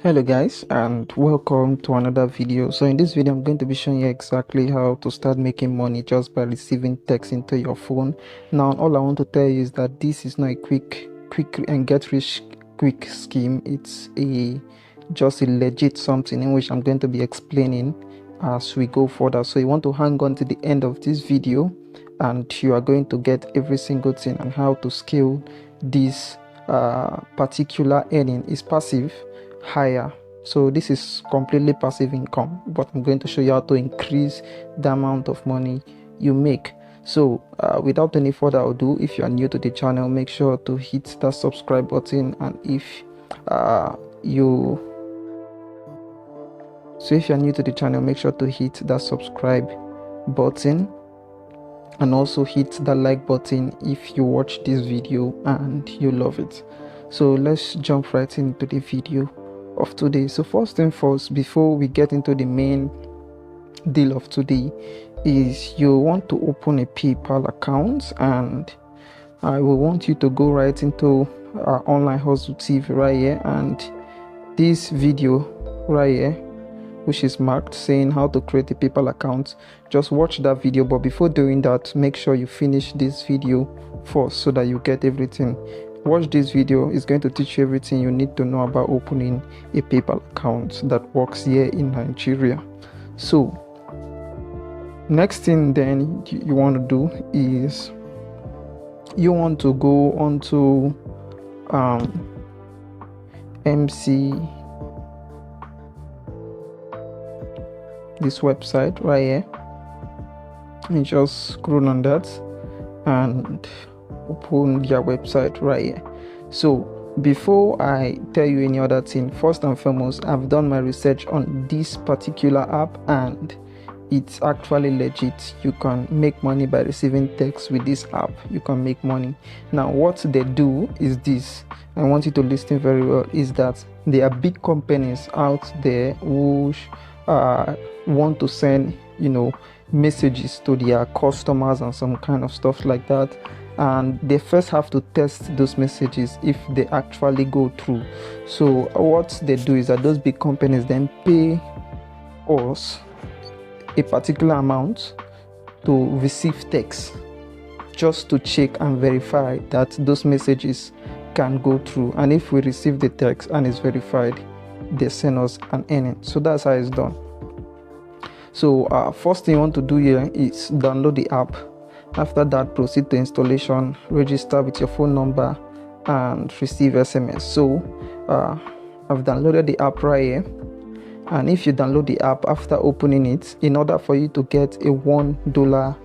Hello guys, and welcome to another video. So in this video I'm going to be showing you exactly how to start making money just by receiving text into your phone. Now all I want to tell you is that this is not a quick and get rich quick scheme. It's just a legit something in which I'm going to be explaining as we go further. So you want to hang on to the end of this video and you are going to get every single thing on how to scale this particular earning. Is passive higher. So this is completely passive income, but I'm going to show you how to increase the amount of money you make. So without any further ado, if you are new to the channel, make sure to hit that subscribe button, and if you're new to the channel, make sure to hit that subscribe button and also hit that like button if you watch this video and you love it. So let's jump right into the video of today. So first and first, before we get into the main deal of today, is you want to open a PayPal account, and I will want you to go right into our online hustle TV right here, and this video right here, which is marked saying how to create a PayPal account, just watch that video. But before doing that, make sure you finish this video first so that you get everything. Watch this video, it's going to teach you everything you need to know about opening a PayPal account that works here in Nigeria. So next thing then you want to do is you want to go onto MC, this website right here, and just scroll on that and open their website right here. So before I tell you any other thing, first and foremost, I've done my research on this particular app and it's actually legit. You can make money by receiving text with this app. You can make money. Now what they do is this, I want you to listen very well, is that there are big companies out there who want to send messages to their customers and some kind of stuff like that, and they first have to test those messages if they actually go through. So what they do is that those big companies then pay us a particular amount to receive text just to check and verify that those messages can go through, and if we receive the text and it's verified, they send us an earning. So that's how it's done. So first thing you want to do here is download the app. After that, proceed to installation, register with your phone number and receive SMS. So I've downloaded the app right here, and if you download the app after opening it, in order for you to get a $1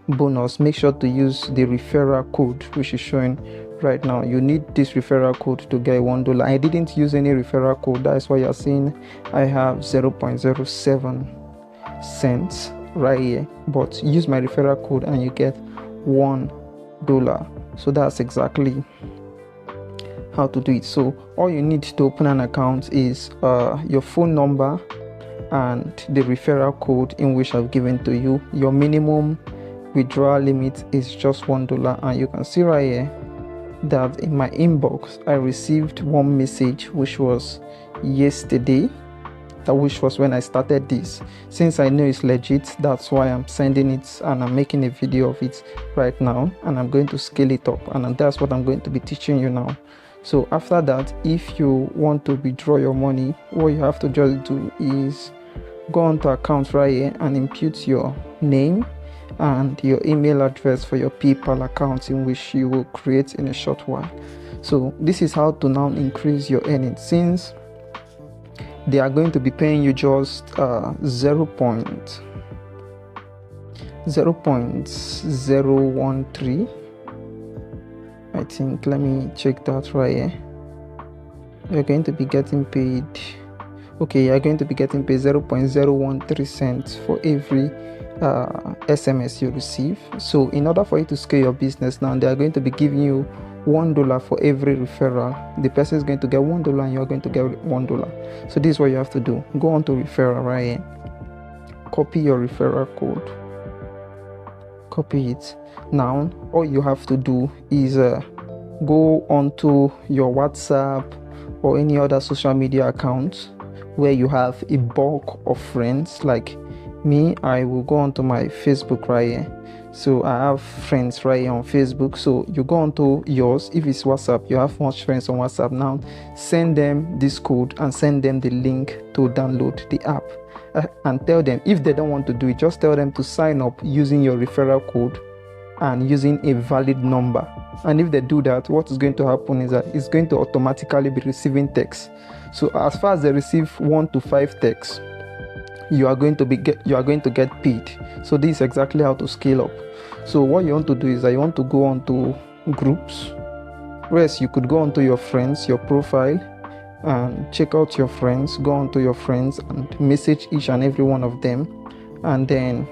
bonus, make sure to use the referral code which is showing right now. You need this referral code to get $1. I didn't use any referral code, that's why you're seeing I have 0.07 cents right here, but use my referral code and you get $1. So that's exactly how to do it. So all you need to open an account is your phone number and the referral code in which I've given to you. Your minimum withdrawal limit is just $1, and you can see right here that in my inbox I received one message which was yesterday, which was when I started this. Since I know it's legit, that's why I'm sending it and I'm making a video of it right now, and I'm going to scale it up, and that's what I'm going to be teaching you now. So after that, if you want to withdraw your money, what you have to just do is go onto account right here and input your name and your email address for your PayPal account, in which you will create in a short while. So this is how to now increase your earnings. Since they are going to be paying you just 0.013, I think. Let me check that right here. You're going to be getting paid, okay, you're going to be getting paid 0.013 cents for every SMS you receive. So in order for you to scale your business now, they are going to be giving you $1 for every referral. The person is going to get $1 and you're going to get $1. So this is what you have to do. Go on to referral right here, copy your referral code, copy it. Now all you have to do is go onto your WhatsApp or any other social media account where you have a bulk of friends. Like me, I will go onto my Facebook right here. So I have friends right here on Facebook. So you go onto yours. If it's WhatsApp, you have much friends on WhatsApp now. Send them this code and send them the link to download the app. And tell them, if they don't want to do it, just tell them to sign up using your referral code and using a valid number. And if they do that, what is going to happen is that it's going to automatically be receiving texts. So as far as they receive 1 to 5 texts, you are going to get paid. So this is exactly how to scale up. So what you want to do is that you want to go onto groups. Whereas you could go onto your friends, your profile, and check out your friends. Go onto your friends and message each and every one of them, and then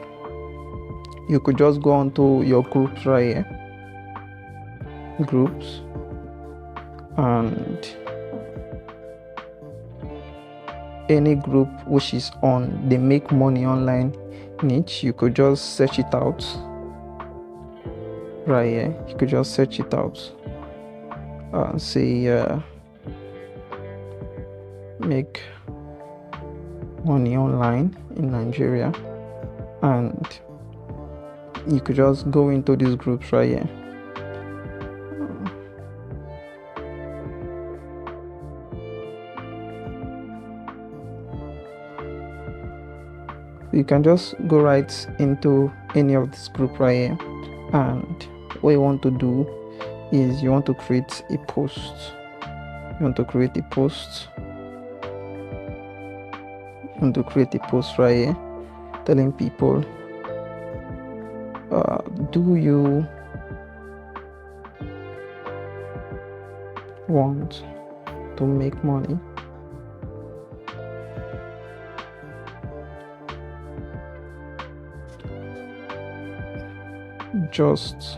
you could just go onto your groups right here. Groups, and any group which is on the make money online niche, you could just search it out right here. You could just search it out and say make money online in Nigeria, and you could just go into these groups right here. You can just go right into any of this group right here, and what you want to do is you want to create a post. Right here telling people, do you want to make money? Just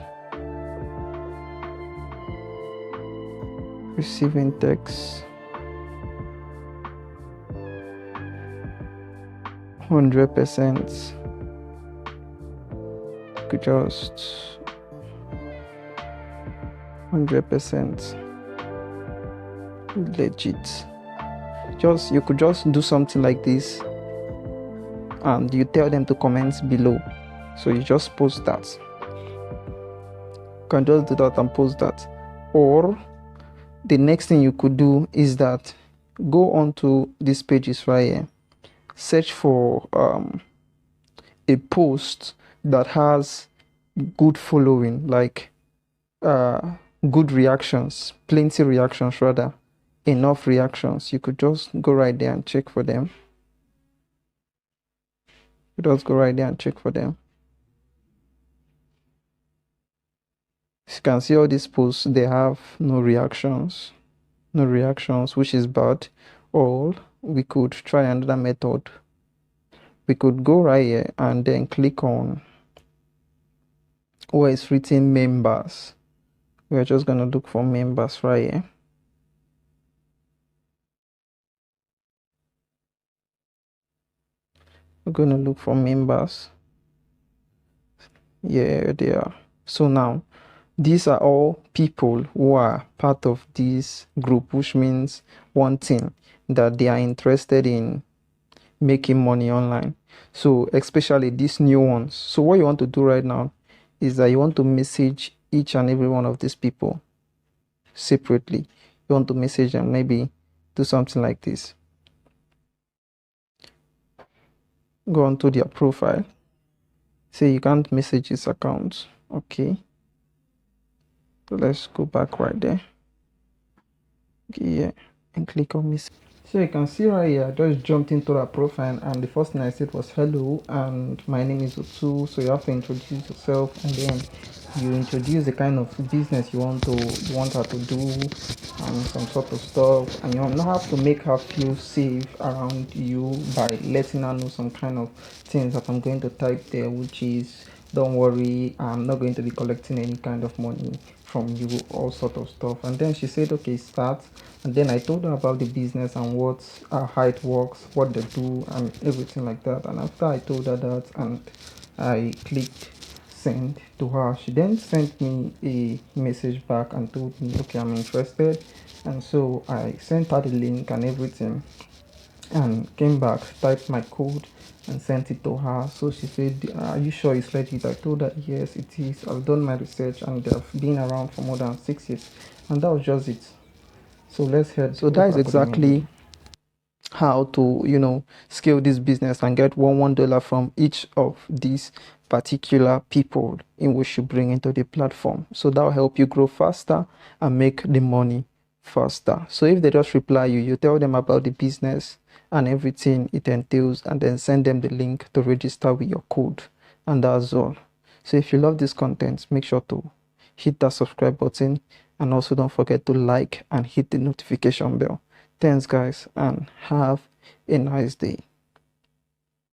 receiving text 100%. Could just 100% legit. You could just do something like this, and you tell them to comment below. So you just post that. You can just do that and post that. Or the next thing you could do is that go onto these pages right here, search for a post that has good following, like good reactions, plenty reactions rather, enough reactions. You could just go right there and check for them. As you can see, all these posts, they have no reactions, which is bad. Or we could try another method. We could go right here and then click on where it's written members. We're just gonna look for members right here. We're gonna look for members. Yeah, they are. So now these are all people who are part of this group, which means one thing, that they are interested in making money online. So especially these new ones. So what you want to do right now is that you want to message each and every one of these people separately. You want to message them, maybe do something like this. Go onto their profile. Say you can't message this account. Okay. So let's go back right there. Okay, yeah, and click on message. So you can see right here, I just jumped into that profile, and the first thing I said was hello and my name is Otu. So you have to introduce yourself, and then you introduce the kind of business you want her to do and some sort of stuff, and you not have to make her feel safe around you by letting her know some kind of things that I'm going to type there, which is, don't worry, I'm not going to be collecting any kind of money from you, all sort of stuff. And then she said okay, start. And then I told her about the business and how it works, what they do and everything like that. And after I told her that and I clicked send to her, she then sent me a message back and told me okay, I'm interested, And so I sent her the link and everything, and came back, typed my code and sent it to her. So she said, "Are you sure it's legit?" I told her, "Yes, it is. I've done my research and they've been around for more than 6 years." And that was just it. So let's head. So that is exactly how to scale this business and get $1 from each of these particular people in which you bring into the platform. So that will help you grow faster and make the money faster. So if they just reply you, you tell them about the business and everything it entails, and then send them the link to register with your code, and that's all. So if you love this content, make sure to hit that subscribe button, and also don't forget to like and hit the notification bell. Thanks guys, and have a nice day.